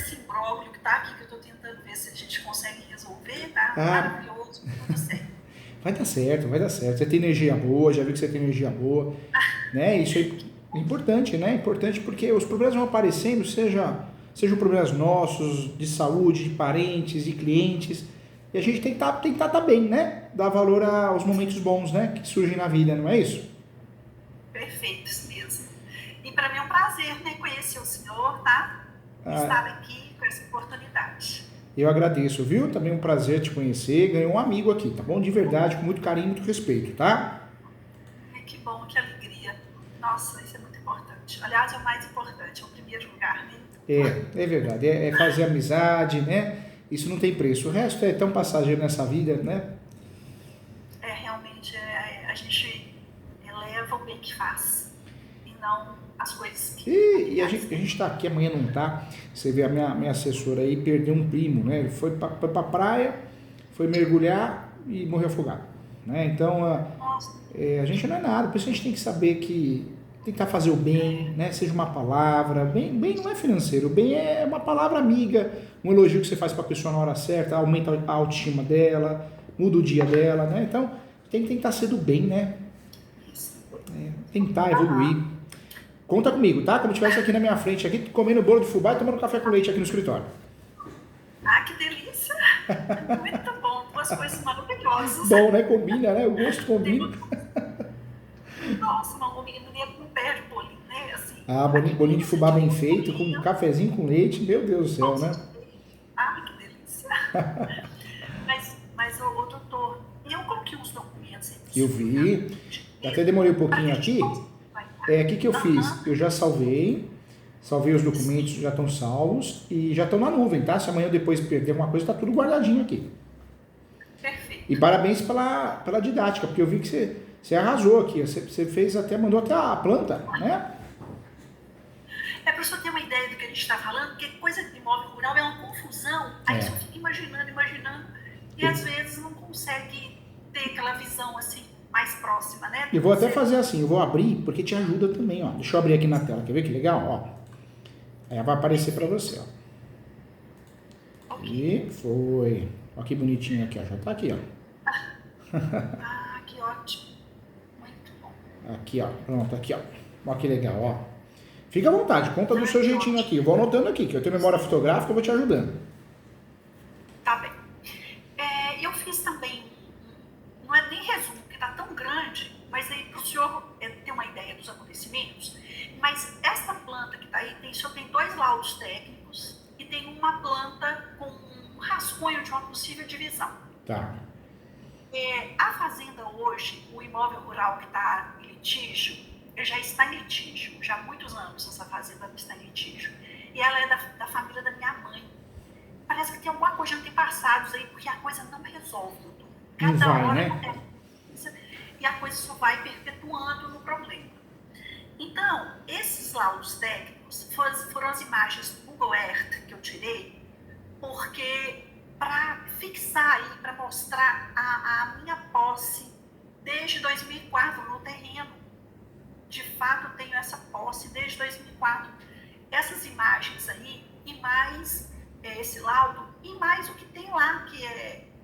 esse imbróglio que tá aqui, que eu tô tentando ver se a gente consegue resolver, tá? Ah, Maravilhoso, tudo certo. vai dar certo, vai dar certo. Você tem energia boa, já vi que você tem energia boa, né? Isso é importante, né? Importante porque os problemas vão aparecendo, sejam problemas nossos, de saúde, de parentes, de clientes, e a gente tem que tentar estar bem, né? Dar valor aos momentos bons, né? Que surgem na vida, não é isso? Perfeito, isso mesmo. E para mim é um prazer, né, conhecer o senhor, tá? Ah, Estar aqui com essa oportunidade. eu agradeço, viu? Também um prazer te conhecer. Ganhou um amigo aqui, tá bom? De verdade, com muito carinho e muito respeito, tá? Que bom, que alegria. Nossa, isso é muito importante. Aliás, é o mais importante, é o primeiro lugar, né? É verdade. É fazer amizade, né? Isso não tem preço. O resto é tão passageiro nessa vida, né? Realmente, a gente eleva o bem que faz e não as coisas que E a materiais. gente tá aqui, amanhã não tá. Você vê a minha assessora aí, perdeu um primo, né? Ele foi pra praia, foi mergulhar e morreu afogado, né? Então, Nossa, a gente não é nada. Por isso a gente tem que saber que tentar fazer o bem, né? Seja uma palavra. Bem não é financeiro. O bem é uma palavra amiga, um elogio que você faz para a pessoa na hora certa, aumenta a autoestima dela, muda o dia dela, né? Então, tem que tentar ser do bem, né? isso. Tentar evoluir. Aham. Conta comigo, tá? Como estivesse aqui na minha frente, aqui comendo bolo de fubá e tomando café com leite aqui no escritório. Ah, que delícia! Muito bom, duas coisas maravilhosas. Bom, né? Combina, né? O gosto Tem combina. uma... Nossa, uma menina não perde bolinho, né? Assim, Ah, aqui bolinho de mesmo, você fubá tinha bem uma feito, com um bolinha. cafezinho com leite, meu Deus do céu, Nossa, né? ai, que delícia. Mas o doutor, eu coloquei uns documentos aí pro Eu senhor, tá? vi, eu até demorei um Para que pouquinho a gente aqui. possa vai O que que eu fiz? Aham, Eu já salvei os documentos, sim, já estão salvos e já estão na nuvem, tá? Se amanhã eu depois perder alguma coisa, tá tudo guardadinho aqui. E perfeito. parabéns pela didática, porque eu vi que você arrasou aqui, você fez até, mandou até a planta, né? É para o senhor ter uma ideia do que a gente está falando, porque coisa de imóvel rural é uma confusão. Aí o É. senhor fica imaginando, e Eu, às vezes não consegue ter aquela visão assim mais próxima, né, eu do vou que até seria. fazer assim, eu vou abrir, porque te ajuda também, ó. Deixa eu abrir aqui na tela, quer ver que legal? Ó, aí vai aparecer para Perfeito. você, ó. Ok. E foi. Ó que bonitinho aqui, ó. Já tá aqui, ó. Ah, que ótimo. Muito bom. Aqui, ó. Pronto, aqui, ó. Ó que legal, ó. Fica à vontade, conta do Ah, seu que jeitinho ótimo. aqui. Eu vou anotando aqui, que eu tenho memória fotográfica, eu vou te ajudando. Tá bem. Eu fiz também, não é nem resumo, porque está tão grande, mas aí para o senhor ter uma ideia dos acontecimentos, mas essa planta que está aí, o senhor tem dois laudos técnicos e tem uma planta com um rascunho de uma possível divisão. Tá. A fazenda hoje, o imóvel rural que está em litígio, ele já está em litígio, já há muitos anos essa fazenda está em litígio, e ela é da família da minha mãe. Parece que tem alguma coisa de antepassados aí, porque a coisa não resolve, doutor. Não Cada vai, hora né? acontece coisa e a coisa só vai perpetuando no problema. Então, esses laudos técnicos foram as imagens do Google Earth que eu tirei, porque para fixar aí, para mostrar a minha posse desde 2004 no terreno. De fato, eu tenho essa posse desde 2004. Essas imagens aí, e mais esse laudo, e mais o que tem lá,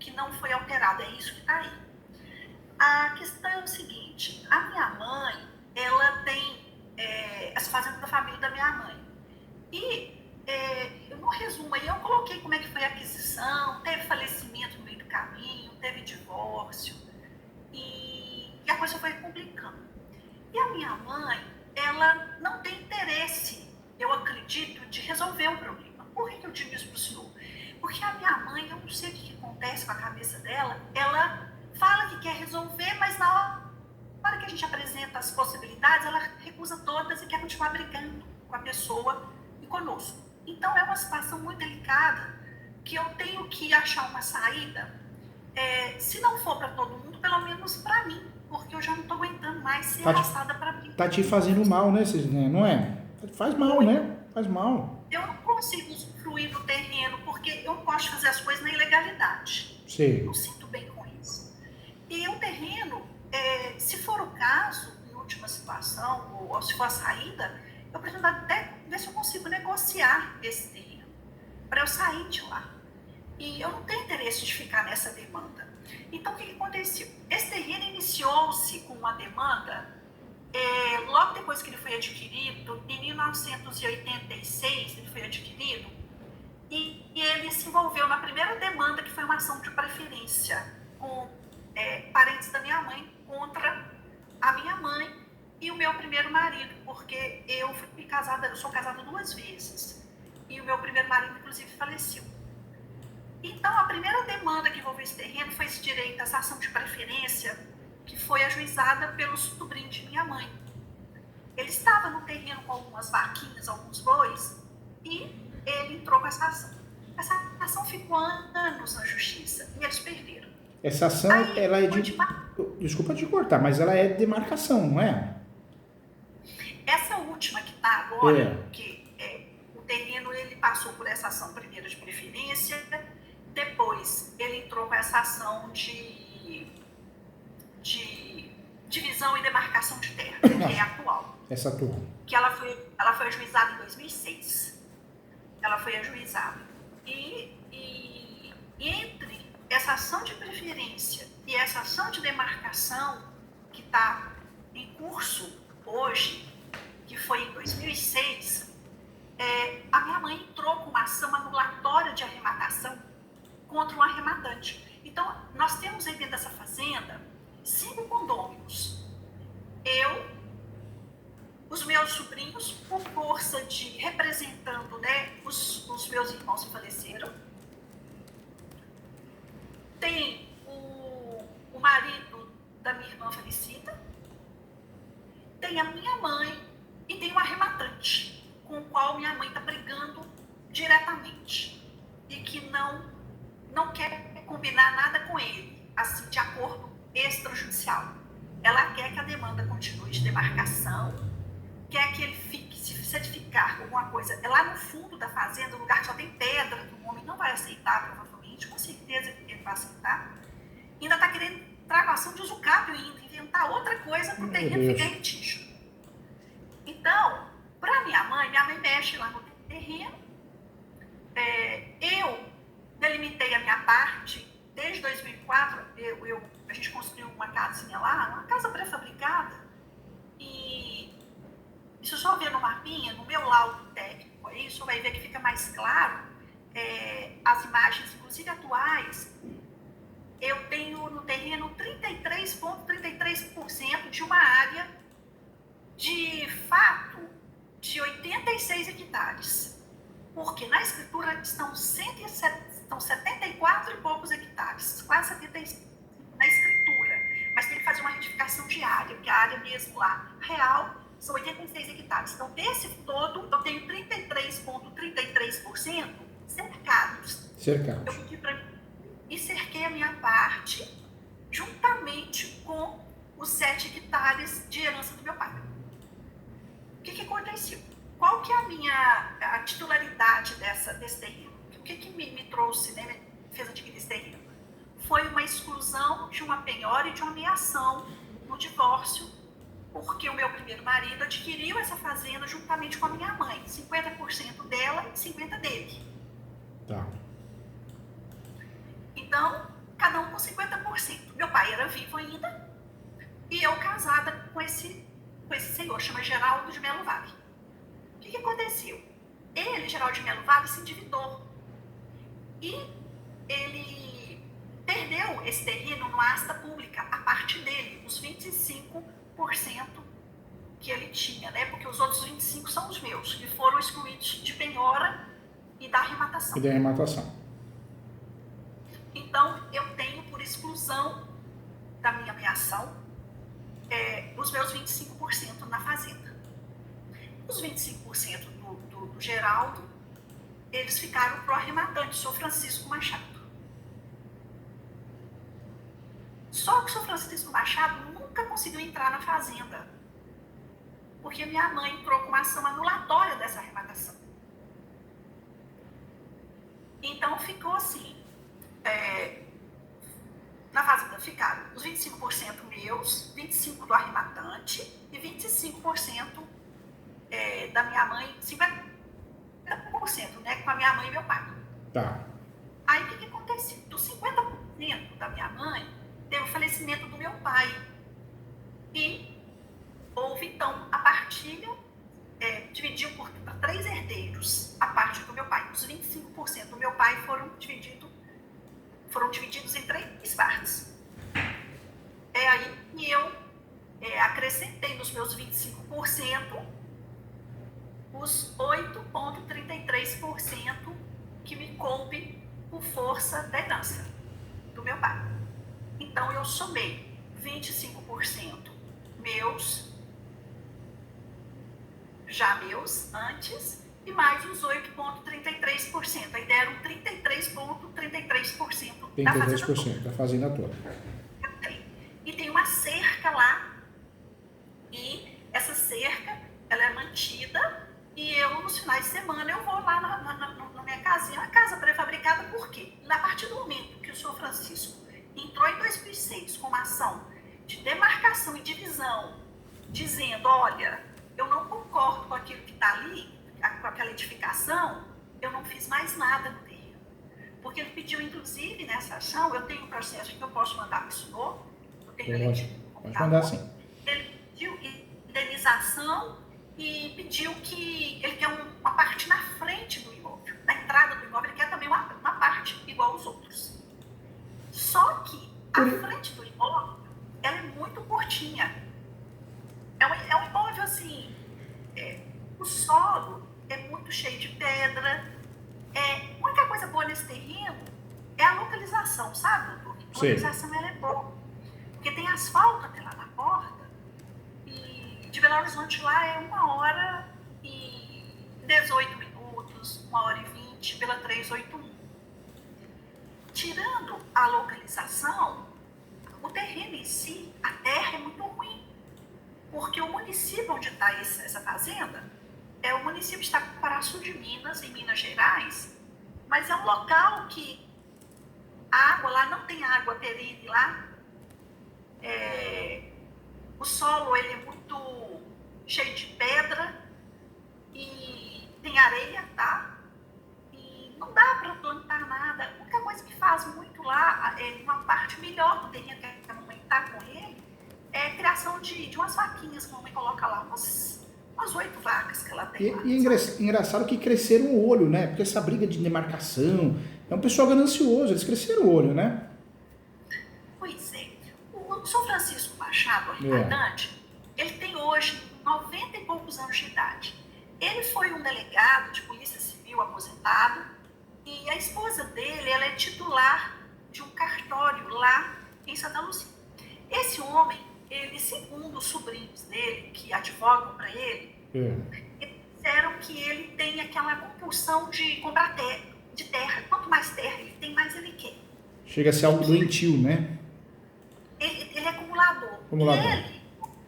que não foi alterado, é isso que está aí. A questão é o seguinte, a minha mãe, ela tem essa fazenda da família da minha mãe. E no resumo aí, eu coloquei como é que foi a aquisição, teve falecimento no meio do caminho, teve divórcio, e a coisa foi complicando. E a minha mãe, ela não tem interesse, eu acredito, de resolver o problema. Por que eu digo isso para o senhor? Porque a minha mãe, eu não sei o que acontece com a cabeça dela, ela fala que quer resolver, mas na hora que a gente apresenta as possibilidades, ela recusa todas e quer continuar brigando com a pessoa e conosco. Então é uma situação muito delicada que eu tenho que achar uma saída, se não for para todo mundo, pelo menos para mim, porque eu já não estou aguentando mais ser Tá te, arrastada para briga. tá te fazendo mal, né, Cisne? Não é? Faz mal, Muito. né? Faz mal. Eu não consigo usufruir do terreno, porque eu não gosto de fazer as coisas na ilegalidade. Não Sei. sinto bem com isso. E o terreno, se for o caso, em última situação, ou se for a saída, eu pretendo até ver se eu consigo negociar esse terreno. para eu sair de lá. E eu não tenho interesse de ficar nessa demanda. Então, o que aconteceu? Esse terreno iniciou-se com uma demanda, logo depois que ele foi adquirido, em 1986, ele foi adquirido, e ele se envolveu na primeira demanda, que foi uma ação de preferência com parentes da minha mãe contra a minha mãe e o meu primeiro marido, porque eu sou casada 2 vezes, e o meu primeiro marido, inclusive, faleceu. Então, a primeira demanda que envolveu esse terreno foi esse direito, essa ação de preferência, que foi ajuizada pelo sobrinho de minha mãe. Ele estava no terreno com algumas vaquinhas, alguns bois, e ele entrou com essa ação. Essa ação ficou anos na justiça, e eles perderam. Essa ação, Aí, ela é de... Desculpa te cortar, mas ela é de demarcação, não é? Essa última que está agora, É. o terreno ele passou por essa ação primeira de preferência, depois ele entrou com essa ação de divisão e demarcação de terra, que é a atual. Essa tua. Que ela foi ajuizada em 2006. Ela foi ajuizada. E entre essa ação de preferência e essa ação de demarcação, que está em curso hoje, que foi em 2006, a minha mãe entrou com uma ação anulatória de arrematação contra um arrematante. Então, nós temos aí dentro dessa fazenda 5 condôminos. Eu, os meus sobrinhos, por força de representando, né, os meus irmãos que faleceram. Tem o marido da minha irmã falecida. Tem a minha mãe e tem um arrematante, com o qual minha mãe está brigando diretamente. E que não quer combinar nada com ele, assim, de acordo extrajudicial. Ela quer que a demanda continue de demarcação, quer que ele fique, se ele ficar com alguma coisa, lá no fundo da fazenda, um lugar que só tem pedra, que o homem não vai aceitar, provavelmente, com certeza que ele vai aceitar. Ainda está querendo travação de usucápio ainda, inventar outra coisa para o terreno ficar em litígio. Então, para minha mãe mexe lá no terreno. Eu delimitei a minha parte desde 2004. A gente construiu uma casinha lá, uma casa pré-fabricada, e se o senhor ver no mapinha, no meu laudo técnico, aí o senhor vai ver que fica mais claro as imagens, inclusive atuais. Eu tenho no terreno 33,33% de uma área de fato de 86 hectares. Porque na escritura estão 74 e poucos hectares, quase 75 na escritura. Mas tem que fazer uma retificação de área, porque a área mesmo lá, real, são 86 hectares. Então, desse todo, eu tenho 33,33% cercados. Cercados. Eu pedi e cerquei a minha parte juntamente com os 7 hectares de herança do meu pai. O que aconteceu? Qual que é a titularidade desse terreno? O que me trouxe, né, me fez adquirir esse terreno? Foi uma exclusão de uma penhora e de uma ameação no divórcio, porque o meu primeiro marido adquiriu essa fazenda juntamente com a minha mãe, 50% dela e 50% dele. Tá. Então, cada um com 50%. Meu pai era vivo ainda e eu casada com esse senhor, chama Geraldo de Melo Vale. O que aconteceu? Ele, Geraldo de Melo Vale, se endividou e ele perdeu esse terreno no asta pública, a parte dele, os 25% que ele tinha, né? Porque os outros 25% são os meus, que foram excluídos de penhora e da arrematação. E da arrematação. Então, eu tenho por exclusão da minha ameação os meus 25% na fazenda. Os 25% do Geraldo, eles ficaram pro arrematante, o senhor Francisco Machado. Só que o senhor Francisco Machado nunca conseguiu entrar na fazenda, porque minha mãe entrou com uma ação anulatória dessa arrematação. Então ficou assim, na fazenda ficaram os 25% meus, 25% do arrematante e 25% da minha mãe, 50%, né, com a minha mãe e meu pai. Tá. Aí o que aconteceu? Dos 50% da minha mãe, teve o falecimento do meu pai. E houve, então, a partilha, dividiu por 3 herdeiros a parte do meu pai. Os 25% do meu pai foram divididos em 3 partes. É aí que eu acrescentei nos meus 25% os 8,33% que me coube por força da herança do meu pai. Então, eu somei 25% meus, antes, e mais os 8,33%. Aí deram 33,33% da fazenda toda. 33% da fazenda toda. E tem uma cerca lá, e essa cerca, ela é mantida, e eu, nos finais de semana, eu vou lá na minha casinha, uma casa pré-fabricada. Por quê? A partir do momento que o senhor Francisco entrou em 2006 com uma ação de demarcação e divisão, dizendo, olha, eu não concordo com aquilo que está ali, com aquela edificação, eu não fiz mais nada no terreno. Porque ele pediu, inclusive, nessa ação, eu tenho um processo que eu posso mandar para o senhor, eu tenho Pode mandar sim. Ele pediu indenização e pediu que ele quer uma parte na frente do imóvel, na entrada do imóvel, ele quer também uma parte igual aos outros. Só que a frente do imóvel, ela é muito curtinha. É um imóvel assim, o solo é muito cheio de pedra. A única coisa boa nesse terreno é a localização, sabe, doutor? A localização ela é boa. Porque tem asfalto até lá na porta, e de Belo Horizonte lá é 1h18, 1h20, pela 381. Tirando a localização, o terreno em si, a terra é muito ruim. Porque o município onde está essa fazenda, o município está no Paraçu de Minas, em Minas Gerais, mas é um local que a água lá não tem água perene lá. O solo ele é muito cheio de pedra e tem areia, tá? E não dá para plantar nada. A única coisa que faz muito lá, uma parte melhor do terreno que a mamãe está com ele, é a criação de umas vaquinhas que a mamãe coloca lá, umas 8 vacas que ela tem lá. E engraçado que cresceram o olho, né? Porque essa briga de demarcação, é um pessoal ganancioso, eles cresceram o olho, né? Pois é. O São Francisco Machado, arrecadante, ele tem hoje 90 e poucos anos de idade. Ele foi um delegado de polícia civil aposentado, e a esposa dele, ela é titular de um cartório lá em Santa Luzia. Esse homem, ele, segundo os sobrinhos dele, que advogam para ele, eles disseram que ele tem aquela compulsão de comprar terra. Quanto mais terra ele tem, mais ele quer. Chega a ser algo doentio, né? Ele é acumulador.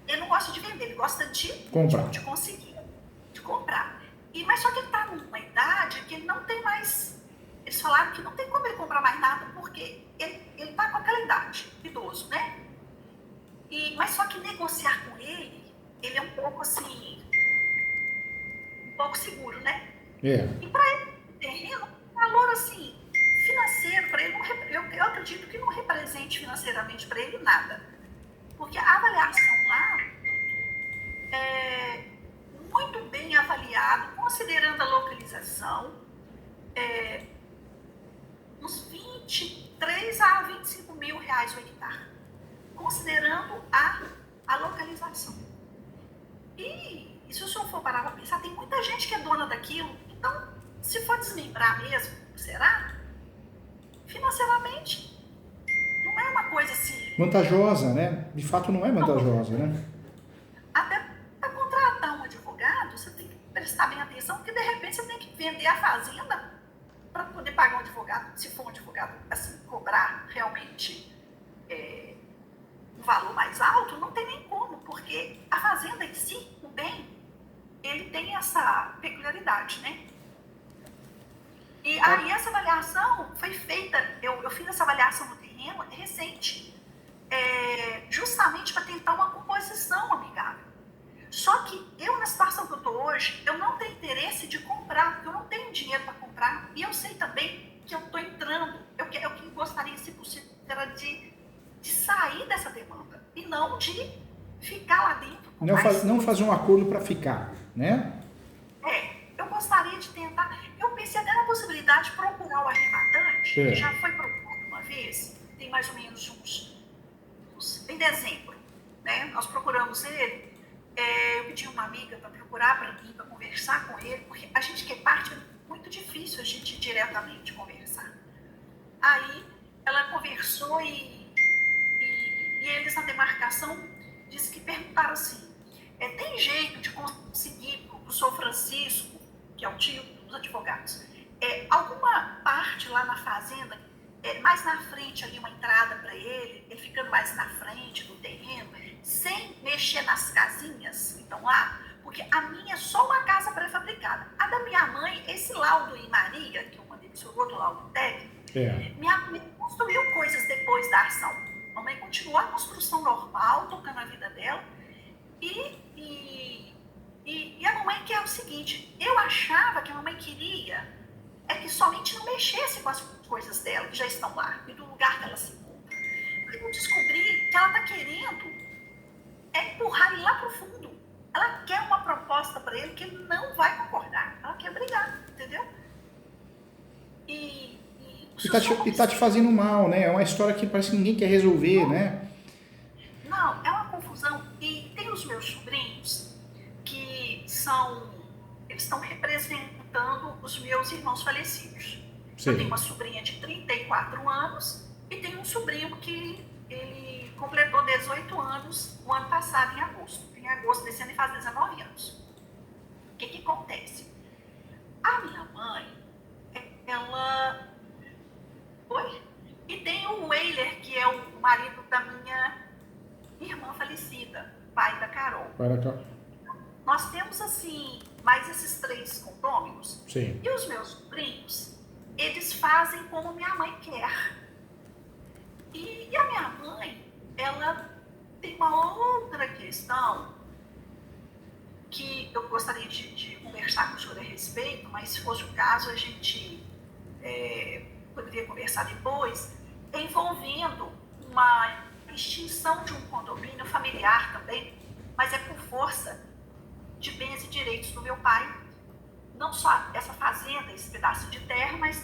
E ele não gosta de vender, ele gosta de comprar. De conseguir, de comprar. Mas só que ele está numa idade que ele não tem mais... Eles falaram que não tem como ele comprar mais nada, porque ele está com aquela idade, idoso, né? Mas só que negociar com ele é um pouco assim, um pouco seguro, né? E para ele, o terreno, um valor assim, financeiro, para ele, eu acredito que não represente financeiramente para ele nada. Porque a avaliação lá é muito bem avaliado, considerando a localização, uns 23 a 25 mil reais o hectare. Considerando a localização. E se o senhor for parar para pensar, tem muita gente que é dona daquilo. Então, se for desmembrar mesmo, será? Financeiramente, não é uma coisa assim... vantajosa, né? De fato não é vantajosa, né? Até para contratar um advogado, você tem que prestar bem atenção, porque de repente você tem que vender a fazenda para poder pagar um advogado, se for um advogado, assim, cobrar realmente... um valor mais alto, não tem nem como, porque a fazenda em si, o bem, ele tem essa peculiaridade, né? E aí essa avaliação foi feita, eu fiz essa avaliação no terreno recente, justamente para tentar uma composição amigável. Só que eu, na situação que eu estou hoje, eu não tenho interesse de comprar, porque eu não tenho dinheiro para comprar entrar, e eu sei também que eu estou entrando, eu que gostaria, se possível, era de sair dessa demanda, e não de ficar lá dentro. Não fazer um acordo para ficar, né? Eu gostaria de tentar, eu pensei até na possibilidade de procurar o arrematante, que já foi procurado uma vez, tem mais ou menos em dezembro, né? Nós procuramos ele, eu pedi uma amiga para procurar para mim, para conversar com ele, porque a gente que é parte, é muito difícil a gente diretamente conversar. Aí ela conversou e eles na demarcação disse que perguntaram assim, tem jeito de conseguir para o senhor Francisco, que é o tio dos advogados, alguma parte lá na fazenda, mais na frente ali, uma entrada para ele ficando mais na frente do terreno, sem mexer nas casinhas que estão lá, porque a minha é só uma casa pré-fabricada. A da minha mãe, esse laudo em Maria, que eu mandei para o seu outro laudo técnico, minha mãe construiu coisas depois da ação. A mamãe continuou a construção normal, tocando a vida dela, e a mamãe quer o seguinte, eu achava que a mamãe queria que somente não mexesse com as coisas dela, que já estão lá, e do lugar que ela se encontra. Mas eu descobri que ela está querendo empurrar ele lá para o fundo. Ela quer uma proposta para ele que ele não vai concordar. Ela quer brigar, entendeu? E tá te fazendo mal, né? É uma história que parece que ninguém quer resolver, né? Não, é uma confusão. E tem os meus sobrinhos que eles estão representando os meus irmãos falecidos. Sim. Eu tenho uma sobrinha de 34 anos e tenho um sobrinho que ele completou 18 anos o ano passado, em agosto. Em agosto desse ano ele faz 19 anos. O que acontece? A minha mãe, ela... Oi? E tem o Weiler, que é o marido da minha irmã falecida, pai da Carol. Nós temos, assim, mais esses 3 condôminos. Sim. E os meus sobrinhos, eles fazem como minha mãe quer. E a minha mãe, ela tem uma outra questão que eu gostaria de conversar com o senhor a respeito, mas se fosse o caso, a gente poderia conversar depois, envolvendo uma extinção de um condomínio familiar também, mas é por força de bens e direitos do meu pai, não só essa fazenda, esse pedaço de terra, mas